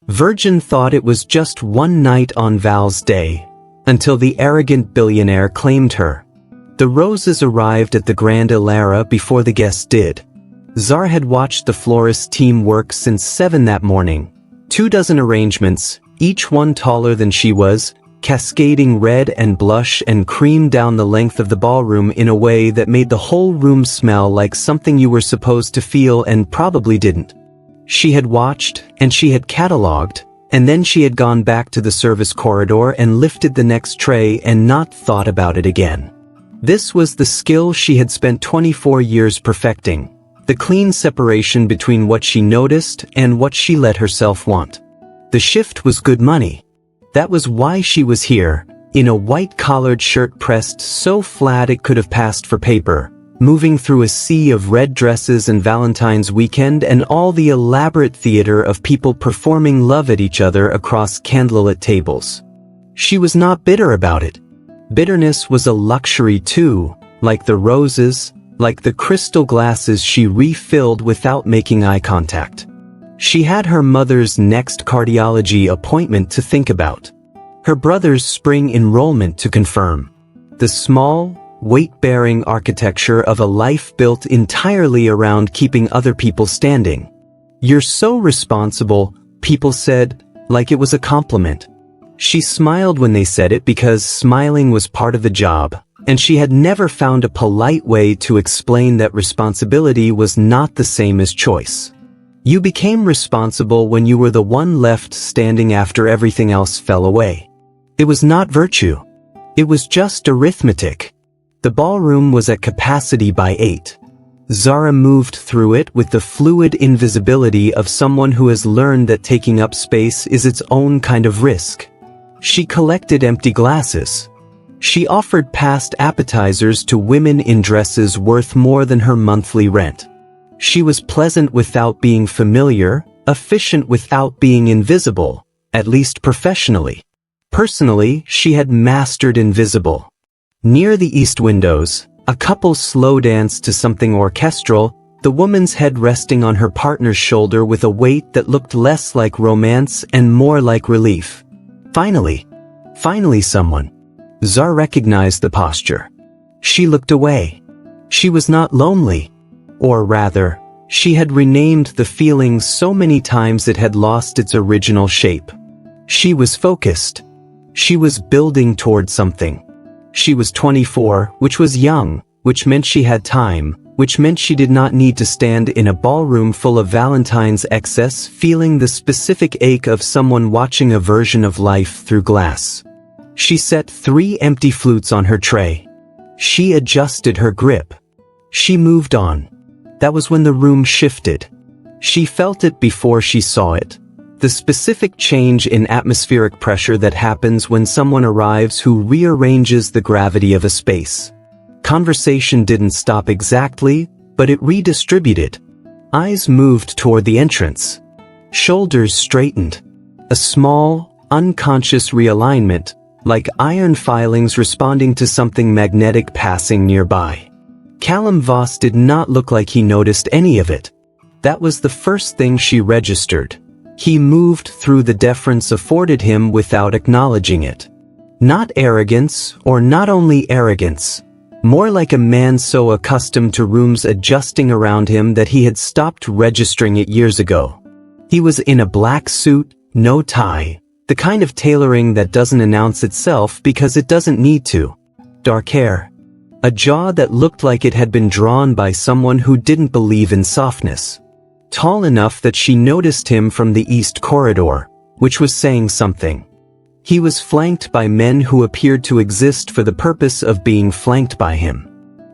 Virgin thought it was just one night on Val's day, until the arrogant billionaire claimed her. The roses arrived at the Grand Ilara before the guests did. Zara had watched the florist team work since 7 that morning. 24 arrangements, each one taller than she was, cascading red and blush and cream down the length of the ballroom in a way that made the whole room smell like something you were supposed to feel and probably didn't. She had watched, and she had catalogued, and then she had gone back to the service corridor and lifted the next tray and not thought about it again. This was the skill she had spent 24 years perfecting, the clean separation between what she noticed and what she let herself want. The shift was good money. That was why she was here, in a white-collared shirt pressed so flat it could have passed for paper, moving through a sea of red dresses and Valentine's weekend and all the elaborate theater of people performing love at each other across candlelit tables. She was not bitter about it. Bitterness was a luxury too, like the roses, like the crystal glasses she refilled without making eye contact. She had her mother's next cardiology appointment to think about, her brother's spring enrollment to confirm, the small, weight-bearing architecture of a life built entirely around keeping other people standing. "You're so responsible," people said, like it was a compliment. She smiled when they said it because smiling was part of the job, and she had never found a polite way to explain that responsibility was not the same as choice. You became responsible when you were the one left standing after everything else fell away. It was not virtue. It was just arithmetic. The ballroom was at capacity by 8. Zara moved through it with the fluid invisibility of someone who has learned that taking up space is its own kind of risk. She collected empty glasses. She offered past appetizers to women in dresses worth more than her monthly rent. She was pleasant without being familiar, efficient without being invisible, at least professionally. Personally, she had mastered invisible. Near the east windows, a couple slow danced to something orchestral, the woman's head resting on her partner's shoulder with a weight that looked less like romance and more like relief. Finally someone. Zara recognized the posture. She looked away. She was not lonely. Or rather, she had renamed the feeling so many times it had lost its original shape. She was focused. She was building toward something. She was 24, which was young, which meant she had time, which meant she did not need to stand in a ballroom full of Valentine's excess feeling the specific ache of someone watching a version of life through glass. She set 3 empty flutes on her tray. She adjusted her grip. She moved on. That was when the room shifted. She felt it before she saw it. The specific change in atmospheric pressure that happens when someone arrives who rearranges the gravity of a space. Conversation didn't stop exactly, but it redistributed. Eyes moved toward the entrance. Shoulders straightened. A small, unconscious realignment, like iron filings responding to something magnetic passing nearby. Callum Voss did not look like he noticed any of it. That was the first thing she registered. He moved through the deference afforded him without acknowledging it. Not arrogance, or not only arrogance. More like a man so accustomed to rooms adjusting around him that he had stopped registering it years ago. He was in a black suit, no tie, the kind of tailoring that doesn't announce itself because it doesn't need to. Dark hair. A jaw that looked like it had been drawn by someone who didn't believe in softness. Tall enough that she noticed him from the east corridor, which was saying something. He was flanked by men who appeared to exist for the purpose of being flanked by him.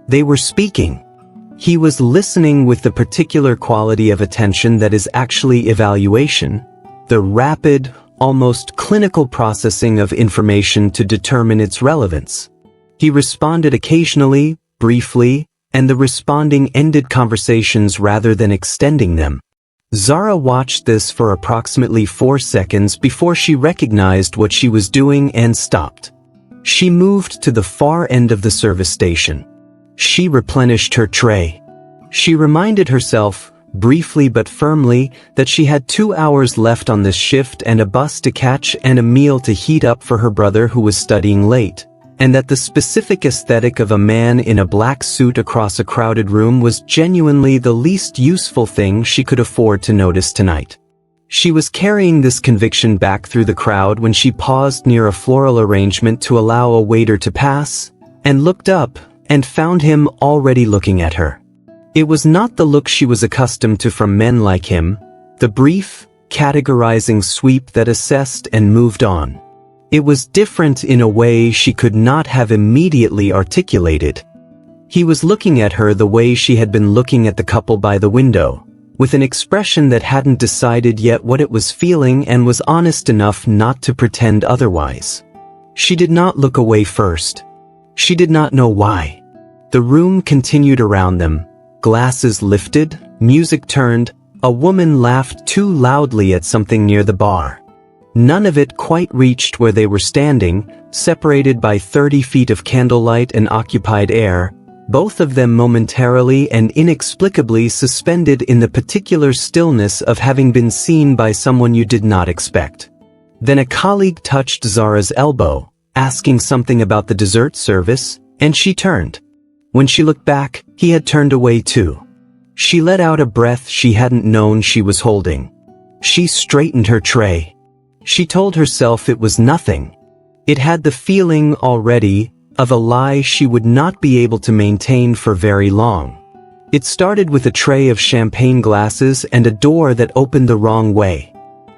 They were speaking. He was listening with the particular quality of attention that is actually evaluation, the rapid, almost clinical processing of information to determine its relevance. He responded occasionally, briefly, and the responding ended conversations rather than extending them. Zara watched this for approximately 4 seconds before she recognized what she was doing and stopped. She moved to the far end of the service station. She replenished her tray. She reminded herself, briefly but firmly, that she had 2 hours left on this shift and a bus to catch and a meal to heat up for her brother who was studying late, and that the specific aesthetic of a man in a black suit across a crowded room was genuinely the least useful thing she could afford to notice tonight. She was carrying this conviction back through the crowd when she paused near a floral arrangement to allow a waiter to pass, and looked up, and found him already looking at her. It was not the look she was accustomed to from men like him, the brief, categorizing sweep that assessed and moved on. It was different in a way she could not have immediately articulated. He was looking at her the way she had been looking at the couple by the window, with an expression that hadn't decided yet what it was feeling and was honest enough not to pretend otherwise. She did not look away first. She did not know why. The room continued around them. Glasses lifted, music turned, a woman laughed too loudly at something near the bar. None of it quite reached where they were standing, separated by 30 feet of candlelight and occupied air, both of them momentarily and inexplicably suspended in the particular stillness of having been seen by someone you did not expect. Then a colleague touched Zara's elbow, asking something about the dessert service, and she turned. When she looked back, he had turned away too. She let out a breath she hadn't known she was holding. She straightened her tray. She told herself it was nothing. It had the feeling already of a lie she would not be able to maintain for very long. It started with a tray of champagne glasses and a door that opened the wrong way.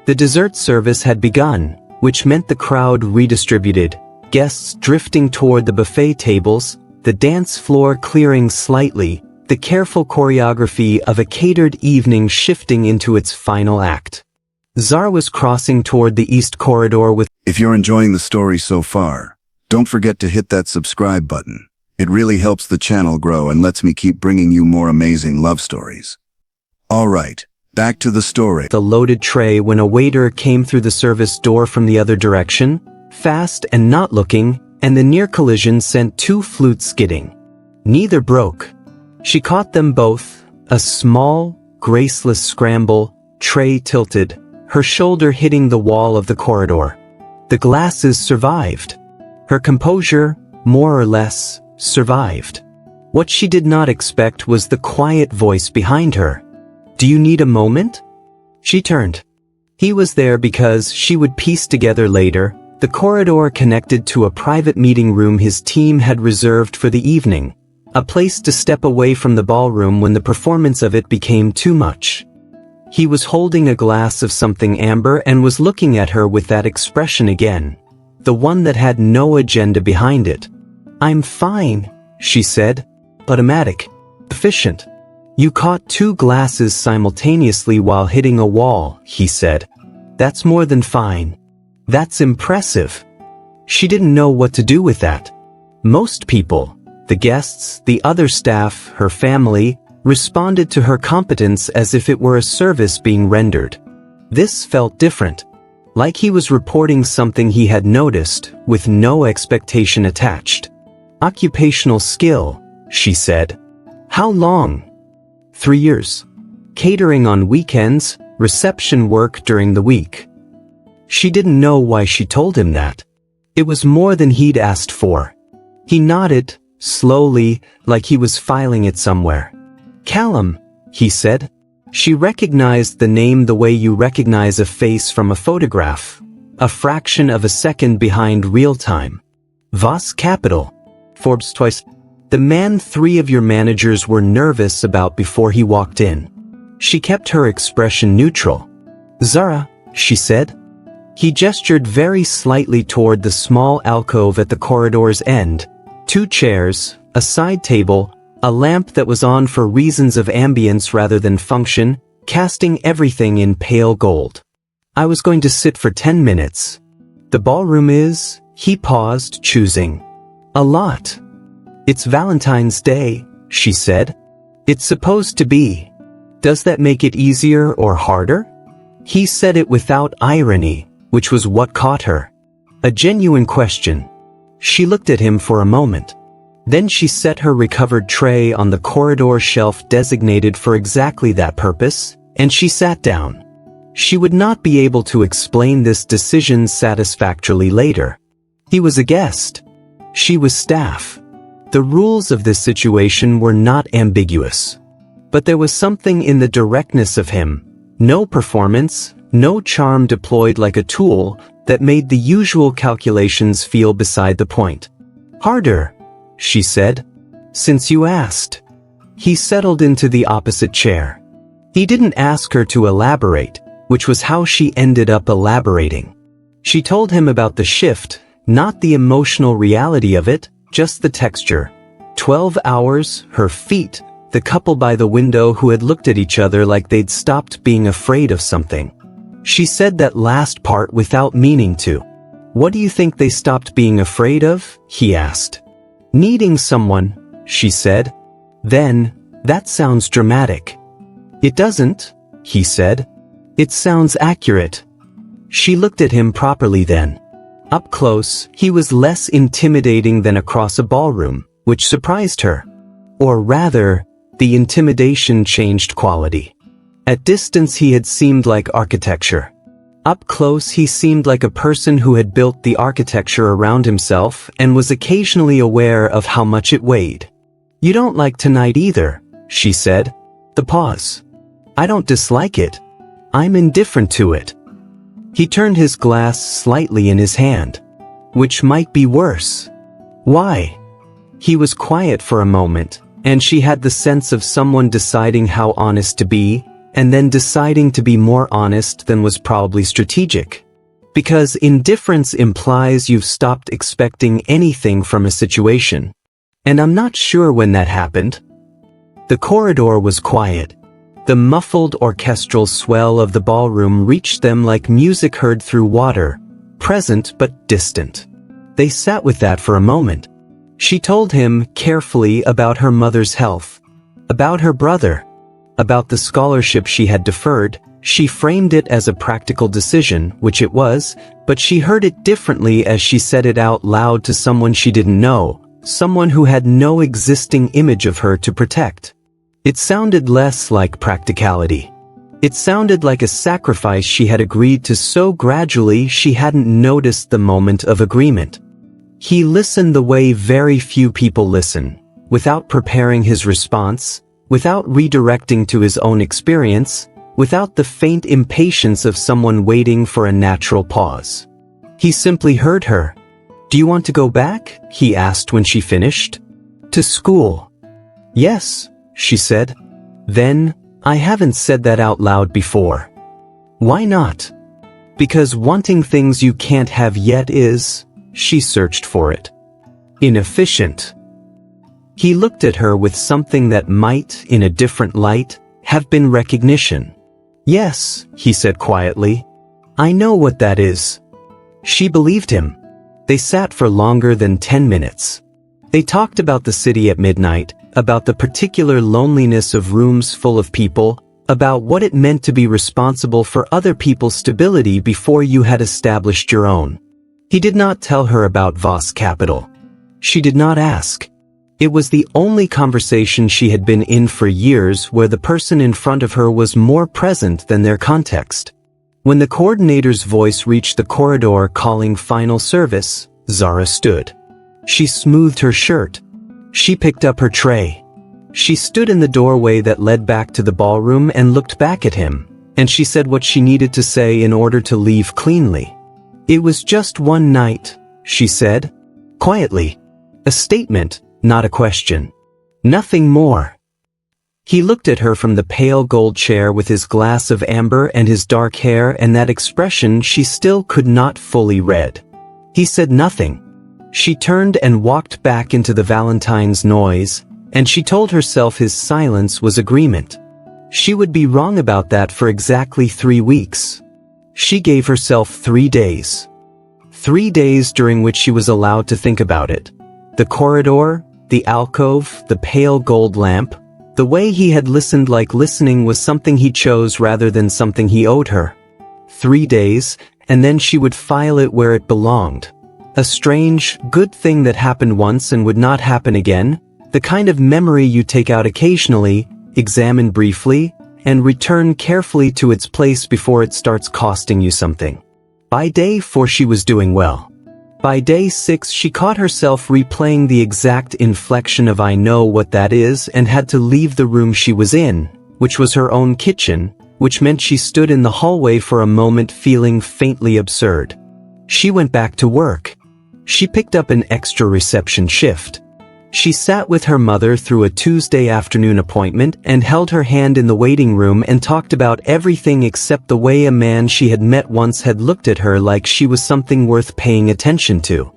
The dessert service had begun, which meant the crowd redistributed, guests drifting toward the buffet tables, the dance floor clearing slightly, the careful choreography of a catered evening shifting into its final act. Zara was crossing toward the east corridor with— If you're enjoying the story so far, don't forget to hit that subscribe button. It really helps the channel grow and lets me keep bringing you more amazing love stories. Alright, back to the story. The loaded tray when a waiter came through the service door from the other direction, fast and not looking, and the near collision sent 2 flutes skidding. Neither broke. She caught them both, a small, graceless scramble, tray tilted, her shoulder hitting the wall of the corridor. The glasses survived. Her composure, more or less, survived. What she did not expect was the quiet voice behind her. "Do you need a moment?" She turned. He was there because, she would piece together later, the corridor connected to a private meeting room his team had reserved for the evening, a place to step away from the ballroom when the performance of it became too much. He was holding a glass of something amber and was looking at her with that expression again, the one that had no agenda behind it. "I'm fine," she said. Automatic. Efficient. "You caught 2 glasses simultaneously while hitting a wall," he said. "That's more than fine. That's impressive." She didn't know what to do with that. Most people, the guests, the other staff, her family, responded to her competence as if it were a service being rendered. This felt different. Like he was reporting something he had noticed, with no expectation attached. "Occupational skill," she said. "How long?" 3 years. Catering on weekends, reception work during the week. She didn't know why she told him that. It was more than he'd asked for. He nodded, slowly, like he was filing it somewhere. "Callum," he said. She recognized the name the way you recognize a face from a photograph, a fraction of a second behind real time. "Voss Capital. Forbes twice." The man 3 of your managers were nervous about before he walked in. She kept her expression neutral. "Zara," she said. He gestured very slightly toward the small alcove at the corridor's end. 2 chairs, a side table, a lamp that was on for reasons of ambience rather than function, casting everything in pale gold. "I was going to sit for 10 minutes. The ballroom is—" he paused, choosing. "A lot." "It's Valentine's Day," she said. "It's supposed to be. Does that make it easier or harder?" He said it without irony, which was what caught her. A genuine question. She looked at him for a moment. Then she set her recovered tray on the corridor shelf designated for exactly that purpose, and she sat down. She would not be able to explain this decision satisfactorily later. He was a guest. She was staff. The rules of this situation were not ambiguous. But there was something in the directness of him, no performance, no charm deployed like a tool, that made the usual calculations feel beside the point. "Harder," she said. "Since you asked." He settled into the opposite chair. He didn't ask her to elaborate, which was how she ended up elaborating. She told him about the shift, not the emotional reality of it, just the texture. 12 hours, her feet, the couple by the window who had looked at each other like they'd stopped being afraid of something. She said that last part without meaning to. "What do you think they stopped being afraid of?" he asked. "Needing someone," she said. Then, "That sounds dramatic." "It doesn't," he said. "It sounds accurate." She looked at him properly then. Up close, he was less intimidating than across a ballroom, which surprised her. Or rather, the intimidation changed quality. At distance he had seemed like architecture. Up close he seemed like a person who had built the architecture around himself and was occasionally aware of how much it weighed. "You don't like tonight either," she said. The pause. "I don't dislike it. I'm indifferent to it." He turned his glass slightly in his hand. "Which might be worse." "Why?" He was quiet for a moment, and she had the sense of someone deciding how honest to be, and then deciding to be more honest than was probably strategic. Because indifference implies you've stopped expecting anything from a situation. And I'm not sure when that happened. The corridor was quiet. The muffled orchestral swell of the ballroom reached them like music heard through water, present but distant. They sat with that for a moment. She told him carefully about her mother's health, about her brother, about the scholarship she had deferred. She framed it as a practical decision, which it was, but she heard it differently as she said it out loud to someone she didn't know, someone who had no existing image of her to protect. It sounded less like practicality. It sounded like a sacrifice she had agreed to so gradually she hadn't noticed the moment of agreement. He listened the way very few people listen, without preparing his response, without redirecting to his own experience, without the faint impatience of someone waiting for a natural pause. He simply heard her. "Do you want to go back?" he asked when she finished. "To school?" "Yes," she said. Then, "I haven't said that out loud before." "Why not?" "Because wanting things you can't have yet is," she searched for it, "inefficient." He looked at her with something that might, in a different light, have been recognition. "Yes," he said quietly. "I know what that is." She believed him. They sat for longer than 10 minutes. They talked about the city at midnight, about the particular loneliness of rooms full of people, about what it meant to be responsible for other people's stability before you had established your own. He did not tell her about Voss Capital. She did not ask. It was the only conversation she had been in for years where the person in front of her was more present than their context. When the coordinator's voice reached the corridor calling final service, Zara stood. She smoothed her shirt. She picked up her tray. She stood in the doorway that led back to the ballroom and looked back at him, and she said what she needed to say in order to leave cleanly. "It was just one night," she said, quietly. A statement, not a question. Nothing more. He looked at her from the pale gold chair with his glass of amber and his dark hair and that expression she still could not fully read. He said nothing. She turned and walked back into the Valentine's noise, and she told herself his silence was agreement. She would be wrong about that for exactly 3 weeks. She gave herself 3 days. 3 days during which she was allowed to think about it. The corridor, the alcove, the pale gold lamp. The way he had listened like listening was something he chose rather than something he owed her. 3 days, and then she would file it where it belonged. A strange, good thing that happened once and would not happen again, the kind of memory you take out occasionally, examine briefly, and return carefully to its place before it starts costing you something. By day 4 she was doing well. By day 6 she caught herself replaying the exact inflection of "I know what that is" and had to leave the room she was in, which was her own kitchen, which meant she stood in the hallway for a moment feeling faintly absurd. She went back to work. She picked up an extra reception shift. She sat with her mother through a Tuesday afternoon appointment and held her hand in the waiting room and talked about everything except the way a man she had met once had looked at her like she was something worth paying attention to.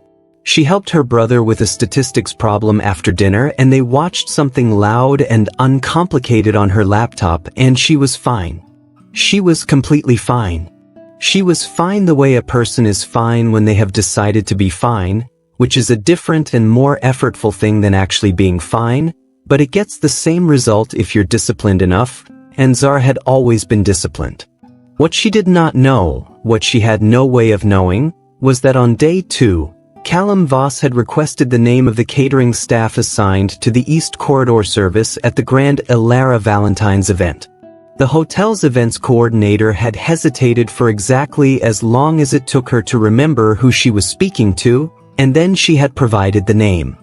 She helped her brother with a statistics problem after dinner and they watched something loud and uncomplicated on her laptop and she was fine. She was completely fine. She was fine the way a person is fine when they have decided to be fine, which is a different and more effortful thing than actually being fine, but it gets the same result if you're disciplined enough, and Zara had always been disciplined. What she did not know, what she had no way of knowing, was that on day 2, Callum Voss had requested the name of the catering staff assigned to the East Corridor service at the Grand Elara Valentine's event. The hotel's events coordinator had hesitated for exactly as long as it took her to remember who she was speaking to, and then she had provided the name.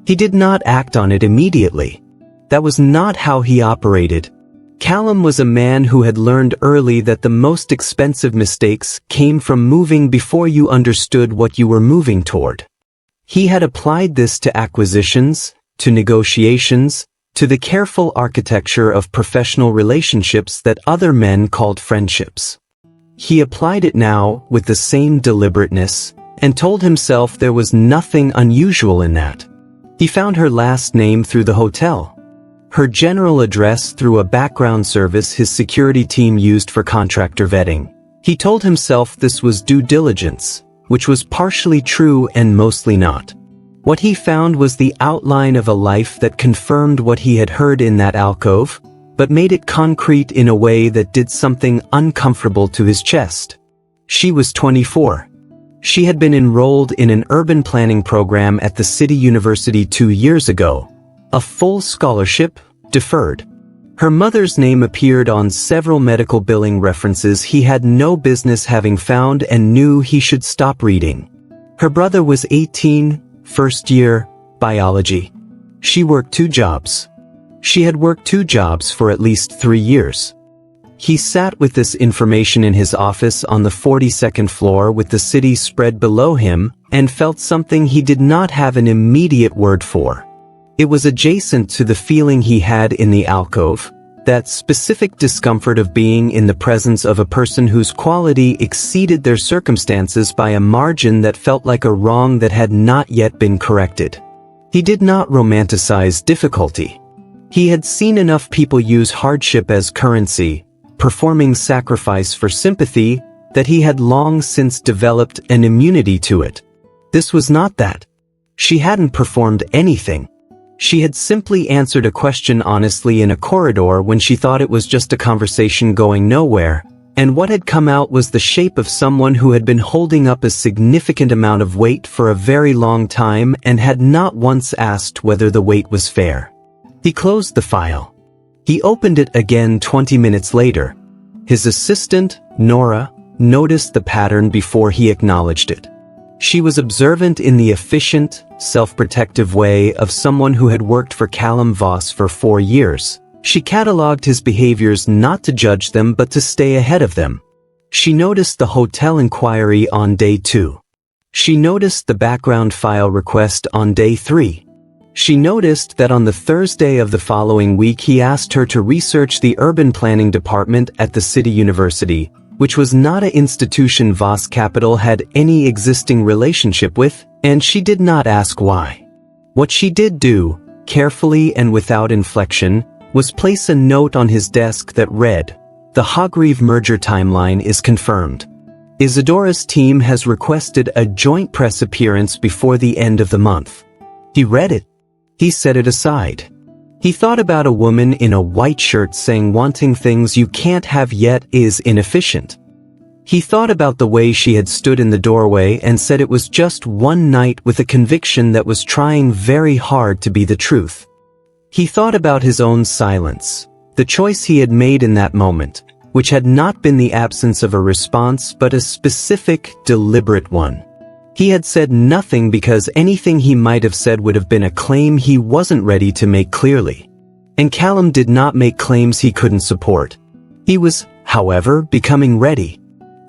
He did not act on it immediately. That was not how he operated. Callum was a man who had learned early that the most expensive mistakes came from moving before you understood what you were moving toward. He had applied this to acquisitions, to negotiations, to the careful architecture of professional relationships that other men called friendships. He applied it now with the same deliberateness, and told himself there was nothing unusual in that. He found her last name through the hotel, her general address through a background service his security team used for contractor vetting. He told himself this was due diligence, which was partially true and mostly not. What he found was the outline of a life that confirmed what he had heard in that alcove, but made it concrete in a way that did something uncomfortable to his chest. She was 24. She had been enrolled in an urban planning program at the City University 2 years ago. A full scholarship, deferred. Her mother's name appeared on several medical billing references he had no business having found and knew he should stop reading. Her brother was 18, first year, biology. She worked 2 jobs. She had worked 2 jobs for at least 3 years. He sat with this information in his office on the 42nd floor with the city spread below him and felt something he did not have an immediate word for. It was adjacent to the feeling he had in the alcove, that specific discomfort of being in the presence of a person whose quality exceeded their circumstances by a margin that felt like a wrong that had not yet been corrected. He did not romanticize difficulty. He had seen enough people use hardship as currency, performing sacrifice for sympathy, that he had long since developed an immunity to it. This was not that. She hadn't performed anything. She had simply answered a question honestly in a corridor when she thought it was just a conversation going nowhere, and what had come out was the shape of someone who had been holding up a significant amount of weight for a very long time and had not once asked whether the weight was fair. He closed the file. He opened it again 20 minutes later. His assistant, Nora, noticed the pattern before he acknowledged it. She was observant in the efficient, self-protective way of someone who had worked for Callum Voss for 4 years. She catalogued his behaviors not to judge them but to stay ahead of them. She noticed the hotel inquiry on day 2. She noticed the background file request on day 3. She noticed that on the Thursday of the following week he asked her to research the urban planning department at the City University, which was not an institution Voss Capital had any existing relationship with, and she did not ask why. What she did do, carefully and without inflection, was place a note on his desk that read, "The Hargreave merger timeline is confirmed. Isidora's team has requested a joint press appearance before the end of the month." He read it. He set it aside. He thought about a woman in a white shirt saying wanting things you can't have yet is inefficient. He thought about the way she had stood in the doorway and said it was just one night with a conviction that was trying very hard to be the truth. He thought about his own silence, the choice he had made in that moment, which had not been the absence of a response but a specific, deliberate one. He had said nothing because anything he might have said would have been a claim he wasn't ready to make clearly. And Callum did not make claims he couldn't support. He was, however, becoming ready.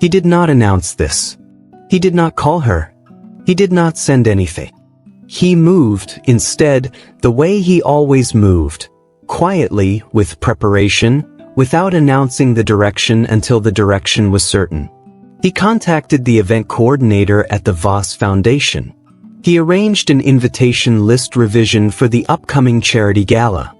He did not announce this. He did not call her. He did not send anything. He moved, instead, the way he always moved, quietly, with preparation, without announcing the direction until the direction was certain. He contacted the event coordinator at the Voss Foundation. He arranged an invitation list revision for the upcoming charity gala.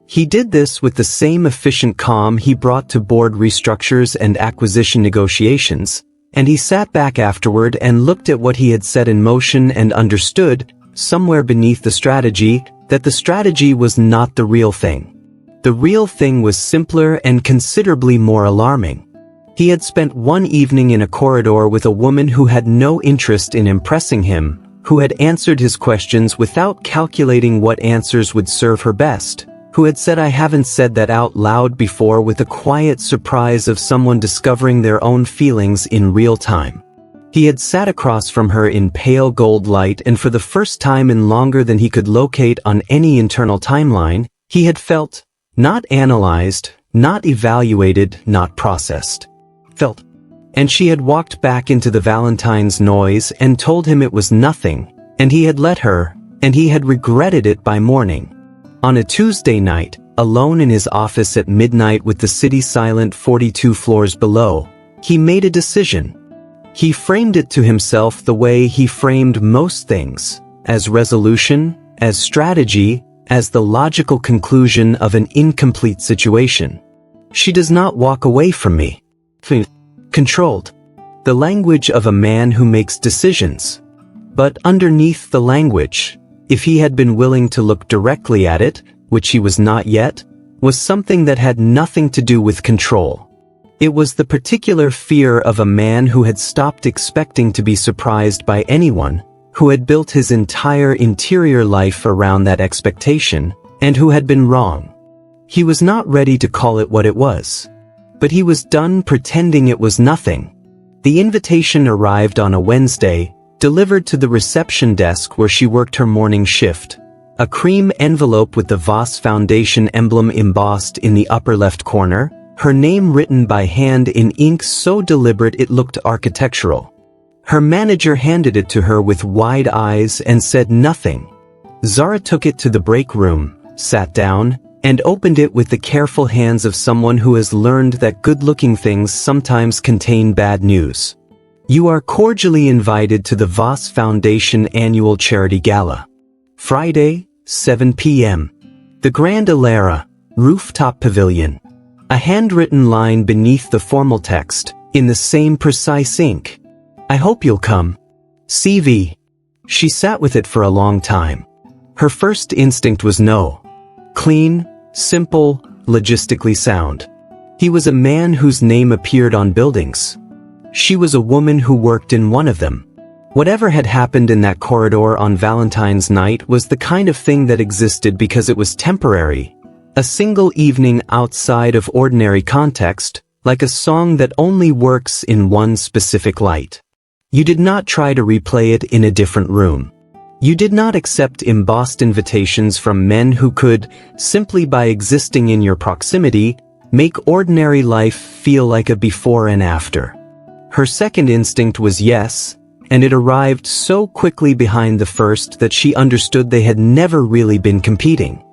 He did this with the same efficient calm he brought to board restructures and acquisition negotiations, and he sat back afterward and looked at what he had set in motion and understood, somewhere beneath the strategy, that the strategy was not the real thing. The real thing was simpler and considerably more alarming. He had spent one evening in a corridor with a woman who had no interest in impressing him, who had answered his questions without calculating what answers would serve her best, who had said "I haven't said that" out loud before with the quiet surprise of someone discovering their own feelings in real time. He had sat across from her in pale gold light, and for the first time in longer than he could locate on any internal timeline, he had felt, not analyzed, not evaluated, not processed. Felt. And she had walked back into the Valentine's noise and told him it was nothing, and he had let her, and he had regretted it by morning. On a Tuesday night, alone in his office at midnight with the city silent 42 floors below, he made a decision. He framed it to himself the way he framed most things, as resolution, as strategy, as the logical conclusion of an incomplete situation. She does not walk away from me. Controlled. The language of a man who makes decisions. But underneath the language, if he had been willing to look directly at it, which he was not yet, was something that had nothing to do with control. It was the particular fear of a man who had stopped expecting to be surprised by anyone, who had built his entire interior life around that expectation, and who had been wrong. He was not ready to call it what it was. But he was done pretending it was nothing. The invitation arrived on a Wednesday, delivered to the reception desk where she worked her morning shift. A cream envelope with the Voss Foundation emblem embossed in the upper left corner, her name written by hand in ink so deliberate it looked architectural. Her manager handed it to her with wide eyes and said nothing. Zara took it to the break room, sat down, and opened it with the careful hands of someone who has learned that good-looking things sometimes contain bad news. You are cordially invited to the Voss Foundation Annual Charity Gala. Friday, 7 p.m. The Grand Alara, Rooftop Pavilion. A handwritten line beneath the formal text, in the same precise ink. I hope you'll come. CV. She sat with it for a long time. Her first instinct was no. Clean, simple, logistically sound. He was a man whose name appeared on buildings. She was a woman who worked in one of them. Whatever had happened in that corridor on Valentine's night was the kind of thing that existed because it was temporary. A single evening outside of ordinary context, like a song that only works in one specific light. You did not try to replay it in a different room. You did not accept embossed invitations from men who could, simply by existing in your proximity, make ordinary life feel like a before and after. Her second instinct was yes, and it arrived so quickly behind the first that she understood they had never really been competing.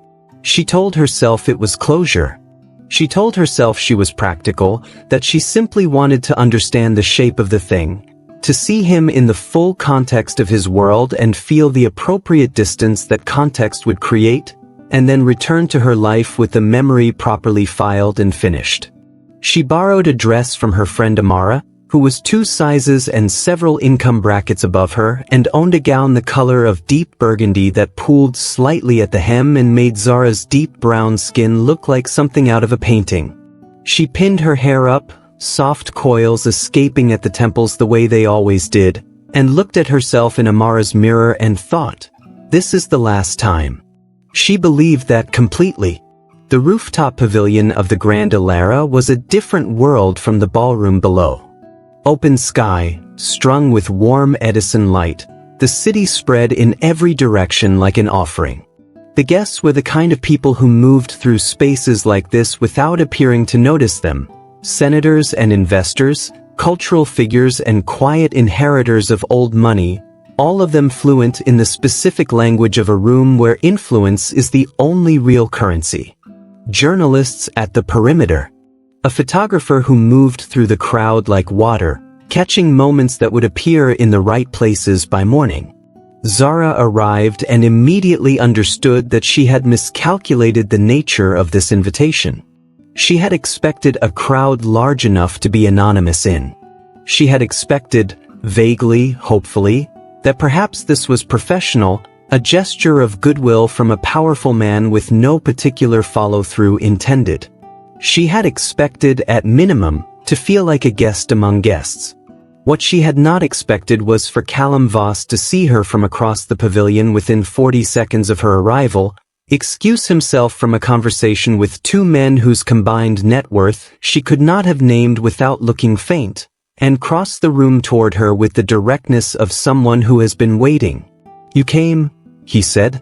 She told herself it was closure. She told herself she was practical, that she simply wanted to understand the shape of the thing, to see him in the full context of his world and feel the appropriate distance that context would create, and then return to her life with the memory properly filed and finished. She borrowed a dress from her friend Amara, who was 2 sizes and several income brackets above her, and owned a gown the color of deep burgundy that pooled slightly at the hem and made Zara's deep brown skin look like something out of a painting. She pinned her hair up, soft coils escaping at the temples the way they always did, and looked at herself in Amara's mirror and thought, "This is the last time." She believed that completely. The rooftop pavilion of the Grand Elara was a different world from the ballroom below. Open sky, strung with warm Edison light, the city spread in every direction like an offering. The guests were the kind of people who moved through spaces like this without appearing to notice them. Senators and investors, cultural figures and quiet inheritors of old money, all of them fluent in the specific language of a room where influence is the only real currency. Journalists at the perimeter. A photographer who moved through the crowd like water, catching moments that would appear in the right places by morning. Zara arrived and immediately understood that she had miscalculated the nature of this invitation. She had expected a crowd large enough to be anonymous in. She had expected, vaguely, hopefully, that perhaps this was professional, a gesture of goodwill from a powerful man with no particular follow-through intended. She had expected, at minimum, to feel like a guest among guests. What she had not expected was for Callum Voss to see her from across the pavilion within 40 seconds of her arrival, excuse himself from a conversation with two men whose combined net worth she could not have named without looking faint, and cross the room toward her with the directness of someone who has been waiting. "You came," he said.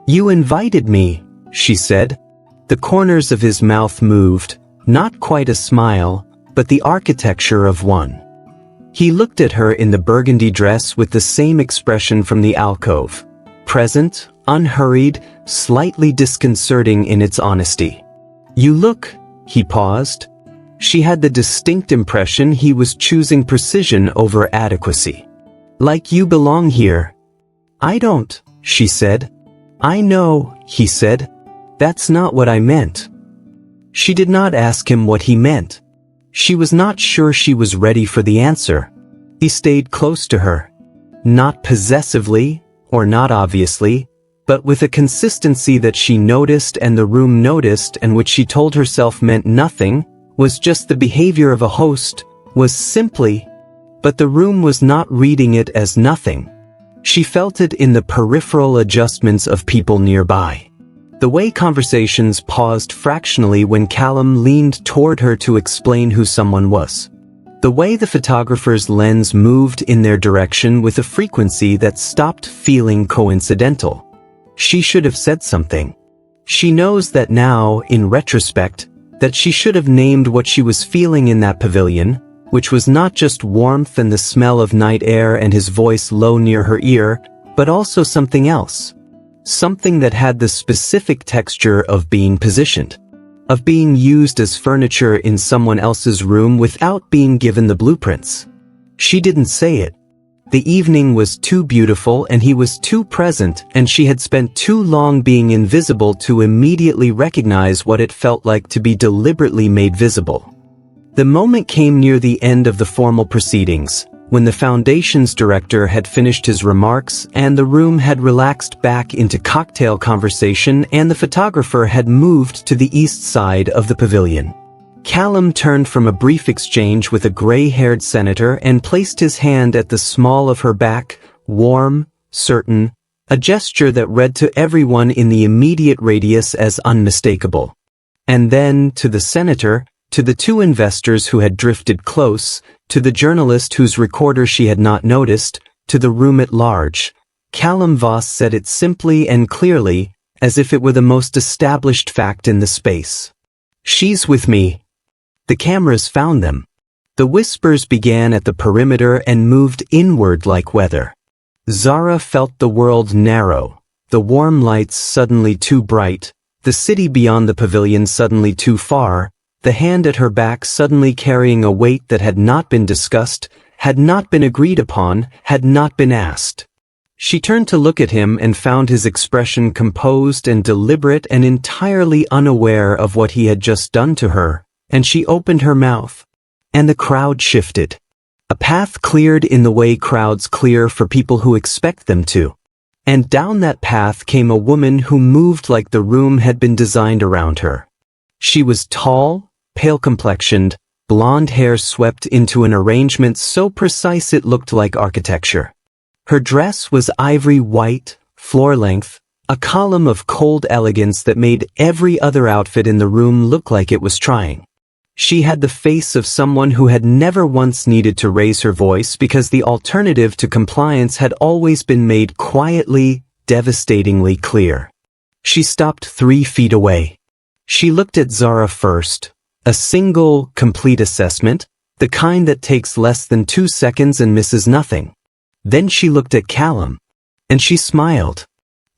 "You invited me," she said. The corners of his mouth moved, not quite a smile, but the architecture of one. He looked at her in the burgundy dress with the same expression from the alcove. Present, unhurried, slightly disconcerting in its honesty. "You look," he paused. She had the distinct impression he was choosing precision over adequacy. "Like you belong here." "I don't," she said. "I know," he said. "That's not what I meant." She did not ask him what he meant. She was not sure she was ready for the answer. He stayed close to her. Not possessively, or not obviously, but with a consistency that she noticed and the room noticed and which she told herself meant nothing, was just the behavior of a host, was simply, but the room was not reading it as nothing. She felt it in the peripheral adjustments of people nearby. The way conversations paused fractionally when Callum leaned toward her to explain who someone was. The way the photographer's lens moved in their direction with a frequency that stopped feeling coincidental. She should have said something. She knows that now, in retrospect, that she should have named what she was feeling in that pavilion, which was not just warmth and the smell of night air and his voice low near her ear, but also something else. Something that had the specific texture of being positioned, of being used as furniture in someone else's room without being given the blueprints. She didn't say it. The evening was too beautiful and he was too present, and she had spent too long being invisible to immediately recognize what it felt like to be deliberately made visible. The moment came near the end of the formal proceedings, when the foundation's director had finished his remarks and the room had relaxed back into cocktail conversation and the photographer had moved to the east side of the pavilion. Callum turned from a brief exchange with a gray-haired senator and placed his hand at the small of her back, warm, certain, a gesture that read to everyone in the immediate radius as unmistakable. And then, to the senator, to the two investors who had drifted close, to the journalist whose recorder she had not noticed, to the room at large, Callum Voss said it simply and clearly, as if it were the most established fact in the space. "She's with me." The cameras found them. The whispers began at the perimeter and moved inward like weather. Zara felt the world narrow, the warm lights suddenly too bright, the city beyond the pavilion suddenly too far, the hand at her back suddenly carrying a weight that had not been discussed, had not been agreed upon, had not been asked. She turned to look at him and found his expression composed and deliberate and entirely unaware of what he had just done to her, and she opened her mouth. And the crowd shifted. A path cleared in the way crowds clear for people who expect them to. And down that path came a woman who moved like the room had been designed around her. She was tall, pale-complexioned, blonde hair swept into an arrangement so precise it looked like architecture. Her dress was ivory white, floor-length, a column of cold elegance that made every other outfit in the room look like it was trying. She had the face of someone who had never once needed to raise her voice because the alternative to compliance had always been made quietly, devastatingly clear. She stopped 3 feet away. She looked at Zara first, a single, complete assessment, the kind that takes less than 2 seconds and misses nothing. Then she looked at Callum, and she smiled.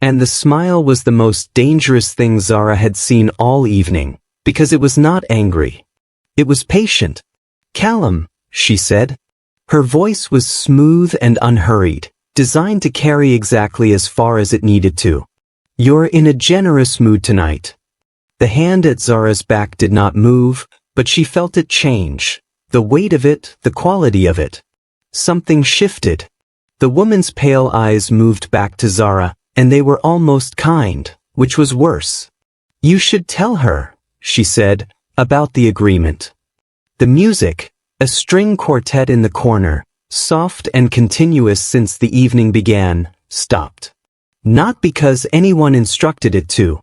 And the smile was the most dangerous thing Zara had seen all evening, because it was not angry. It was patient. "Callum," she said. Her voice was smooth and unhurried, designed to carry exactly as far as it needed to. "You're in a generous mood tonight." The hand at Zara's back did not move, but she felt it change. The weight of it, the quality of it. Something shifted. The woman's pale eyes moved back to Zara, and they were almost kind, which was worse. "You should tell her," she said, "about the agreement." The music, a string quartet in the corner, soft and continuous since the evening began, stopped. Not because anyone instructed it to.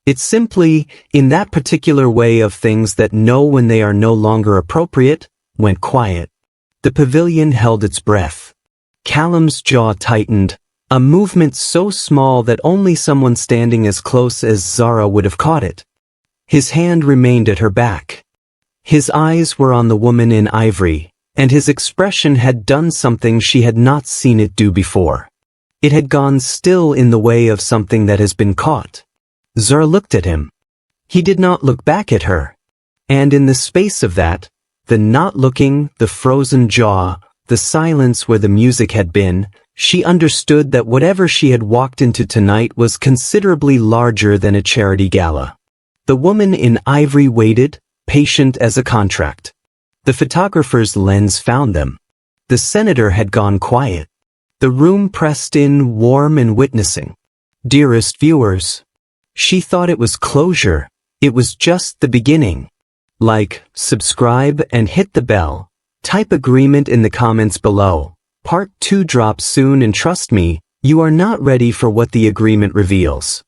It simply, in that particular way of things that know when they are no longer appropriate, went quiet. The pavilion held its breath. Callum's jaw tightened, a movement so small that only someone standing as close as Zara would have caught it. His hand remained at her back. His eyes were on the woman in ivory, and his expression had done something she had not seen it do before. It had gone still in the way of something that has been caught. Zara looked at him. He did not look back at her. And in the space of that, the not looking, the frozen jaw, the silence where the music had been, she understood that whatever she had walked into tonight was considerably larger than a charity gala. The woman in ivory waited, patient as a contract. The photographer's lens found them. The senator had gone quiet. The room pressed in, warm and witnessing. Dearest viewers. She thought it was closure. It was just the beginning. Like, subscribe and hit the bell. Type agreement in the comments below. Part 2 drops soon, and trust me, you are not ready for what the agreement reveals.